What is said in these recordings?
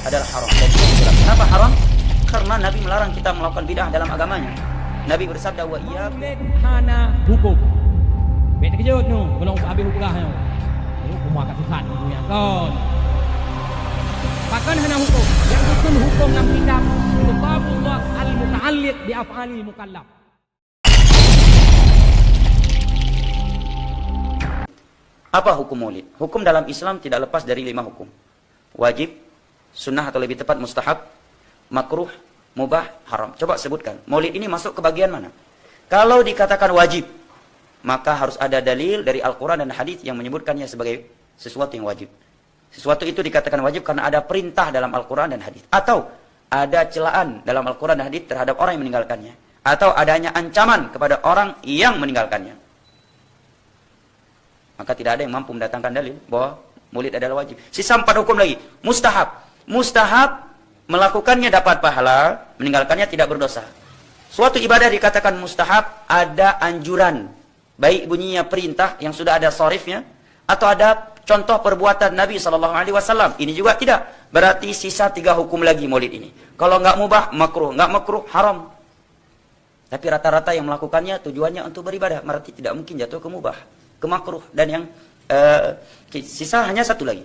adalah haram. Dan ini jelas. Kenapa haram? Karena Nabi melarang kita melakukan bid'ah dalam agamanya. Nabi bersabda, wa iyyakum hana hukum. Bet kejut tu, kalau habis hukum tu. Ini hukum kat sesat punya kan. Bahkan hana hukum. Yang bukan hukum dalam kitab Kitabullah al-muta'alliq bi af'alil mukallaf. Apa hukum maulid? Hukum dalam Islam tidak lepas dari 5 hukum. Wajib, sunnah atau lebih tepat mustahab, makruh, mubah, haram. Coba sebutkan, maulid ini masuk ke bagian mana? Kalau dikatakan wajib, maka harus ada dalil dari Al-Quran dan hadis yang menyebutkannya sebagai sesuatu yang wajib. Sesuatu itu dikatakan wajib karena ada perintah dalam Al-Quran dan hadis. Atau ada celaan dalam Al-Quran dan hadis terhadap orang yang meninggalkannya. Atau adanya ancaman kepada orang yang meninggalkannya. Maka tidak ada yang mampu mendatangkan dalil bahwa maulid adalah wajib. Sisa 4 hukum lagi. Mustahab. Mustahab, melakukannya dapat pahala, meninggalkannya tidak berdosa. Suatu ibadah dikatakan mustahab, ada anjuran. Baik bunyinya perintah yang sudah ada sharifnya, atau ada contoh perbuatan Nabi SAW. Ini juga tidak. Berarti sisa 3 hukum lagi maulid ini. Kalau nggak mubah, makruh. Nggak makruh, haram. Tapi rata-rata yang melakukannya tujuannya untuk beribadah. Berarti tidak mungkin jatuh ke mubah, ke makruh. Dan yang sisa hanya 1 lagi.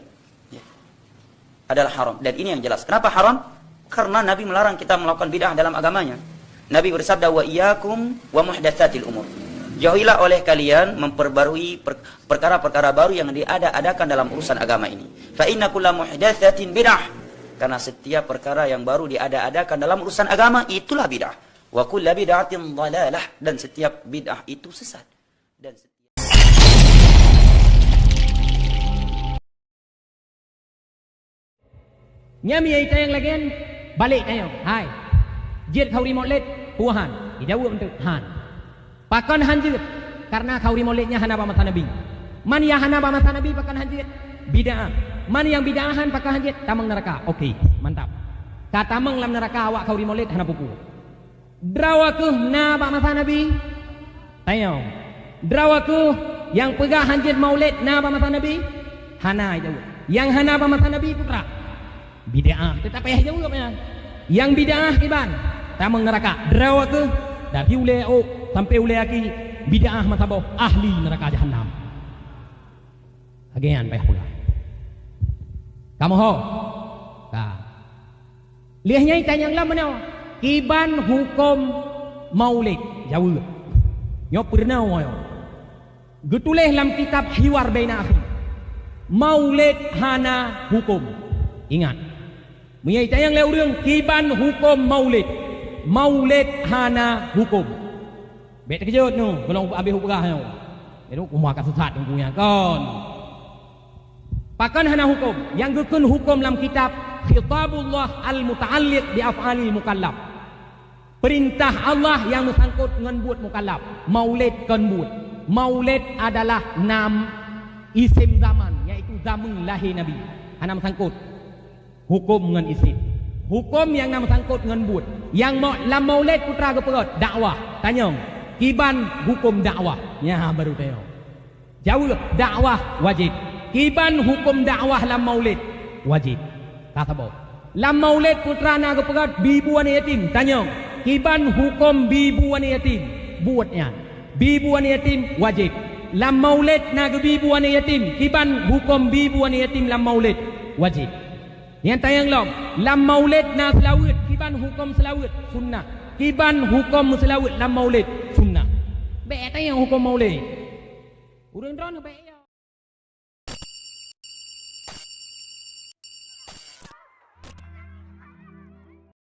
Ya. Adalah haram. Dan ini yang jelas. Kenapa haram? Karena Nabi melarang kita melakukan bid'ah dalam agamanya. Nabi bersabda, wa iyyakum wa muhdatsatil umur. Jauhilah oleh kalian memperbarui perkara-perkara baru yang diada-adakan dalam urusan agama ini. Fa inna kulla muhdatsatin bid'ah. Karena setiap perkara yang baru diada-adakan dalam urusan agama itulah bid'ah. Wa kullu bid'atin dhalalah, dan setiap bid'ah itu sesat. Dan Nyami ai tayang lagian balik tayo. Hai. Jid kau rimolet puhan. Dijawab untuk han. Pakan hanjit karena kau rimoletnya hana ba mata Nabi. Man yang hana ba mata Nabi pakan hanjit bid'ah. Man yang bid'ahan pakan hanjit tamang neraka. Okey, mantap. Kata meng lam neraka awak kau rimolet hana pupu. Drawaku na ba mata Nabi. Tayo. Drawaku yang pegah hanjit maulid na ba mata Nabi. Hana jawab. Yang hana ba mata Nabi putra. Bid'ah, tetap payah jauh ya. Yang bid'ah iban, tamang neraka. Drawa ke, dari ule sampai ule aki bid'ah masabah ahli neraka jahanam. Agian payah pula. Kamu ho, lihatnya itanya yang lama nyawa. Iban hukum maulid jauh. Nyok pernah wayo. Getuleh dalam kitab Hiwar Baina Akhi. Maulid hana hukum. Ingat. Menyai yang leu รื่องkiban hukum maulid. Maulid hana hukum. Bet kejut nu, belum habis hukum tu. Itu kumah kat sesat yang punya kan. Pakan hana hukum. Yang gukun hukum dalam kitab Kitabullah al-muta'alliq bi af'alil mukallaf. Perintah Allah yang bersangkut dengan buat mukallaf. Maulid kan buat. Maulid adalah nam isim zaman, iaitu zaman lahir Nabi. Hana bersangkut hukum dengan isim. Hukum yang nama sangkut dengan buat. Yang lam maulid putra ke perut dakwah. Tanya, kiban hukum dakwah. Ya baru tahu. Jauh dakwah wajib. Kiban hukum dakwah lam maulid wajib. Kata boh. Lam maulid putra na ke perut bibuan yatim. Tanya, kiban hukum bibuan yatim buatnya. Bibuan yatim wajib. Lam maulid na ke bibuan yatim. Kiban hukum bibuan yatim lam maulid wajib. Yang tayang lam maulid na selawat, kiban hukum selawat sunnah. Kiban hukum selawat lam maulid sunnah. Baik tayang hukum maulid. Urang drone baik ya.